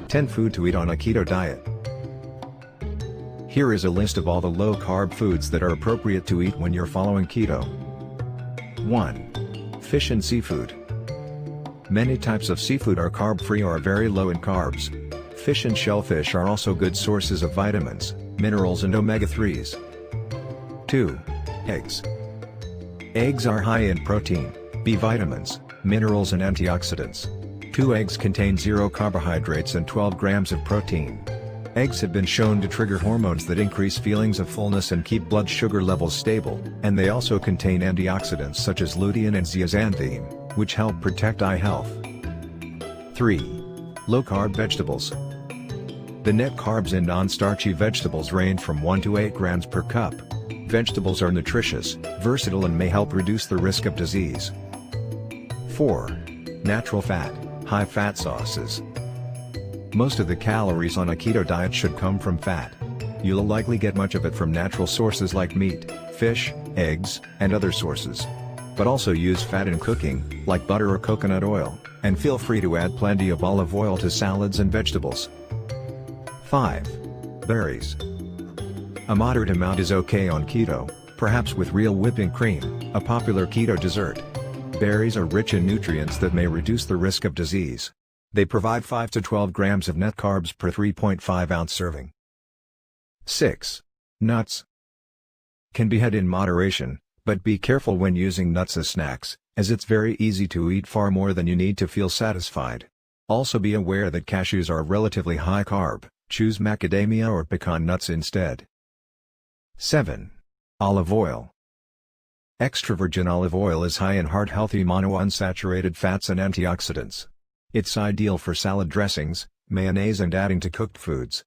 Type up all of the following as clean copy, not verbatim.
10 Food to eat on a keto diet. Here is a list of all the low-carb foods that are appropriate to eat when you're following keto. 1. Fish and seafood. Many types of seafood are carb-free or very low in carbs. Fish and shellfish are also good sources of vitamins, minerals and omega-3s. 2. Eggs. Eggs are high in protein, B vitamins, minerals and antioxidants. 2 eggs contain 0 carbohydrates and 12 grams of protein. Eggs have been shown to trigger hormones that increase feelings of fullness and keep blood sugar levels stable, and they also contain antioxidants such as lutein and zeaxanthin, which help protect eye health. 3. Low-carb vegetables. The net carbs in non-starchy vegetables range from 1 to 8 grams per cup. Vegetables are nutritious, versatile and may help reduce the risk of disease. 4. Natural fat, high-fat sauces. Most of the calories on a keto diet should come from fat. You'll likely get much of it from natural sources like meat, fish, eggs, and other sources. But also use fat in cooking, like butter or coconut oil, and feel free to add plenty of olive oil to salads and vegetables. 5. Berries. A moderate amount is okay on keto, perhaps with real whipping cream, a popular keto dessert. Berries are rich in nutrients that may reduce the risk of disease. They provide 5 to 12 grams of net carbs per 3.5-ounce serving. 6. Nuts. Can be had in moderation, but be careful when using nuts as snacks, as it's very easy to eat far more than you need to feel satisfied. Also be aware that cashews are relatively high carb, choose macadamia or pecan nuts instead. 7. Olive oil. Extra virgin olive oil is high in heart-healthy monounsaturated fats and antioxidants. It's ideal for salad dressings, mayonnaise and adding to cooked foods.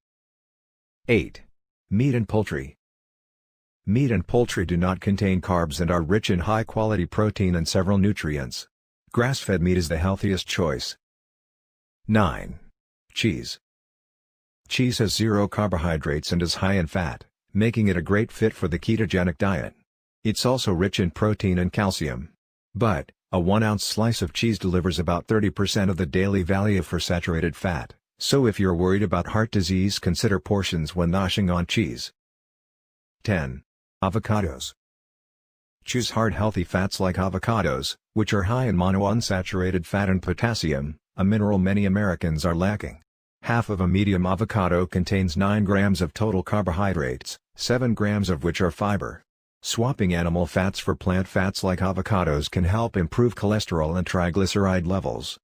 8. Meat and poultry. Meat and poultry do not contain carbs and are rich in high-quality protein and several nutrients. Grass-fed meat is the healthiest choice. 9. Cheese. Cheese has 0 carbohydrates and is high in fat, making it a great fit for the ketogenic diet. It's also rich in protein and calcium. But, a 1-ounce slice of cheese delivers about 30% of the daily value for saturated fat, so if you're worried about heart disease, consider portions when noshing on cheese. 10. Avocados. Choose heart-healthy fats like avocados, which are high in monounsaturated fat and potassium, a mineral many Americans are lacking. Half of a medium avocado contains 9 grams of total carbohydrates, 7 grams of which are fiber. Swapping animal fats for plant fats like avocados can help improve cholesterol and triglyceride levels.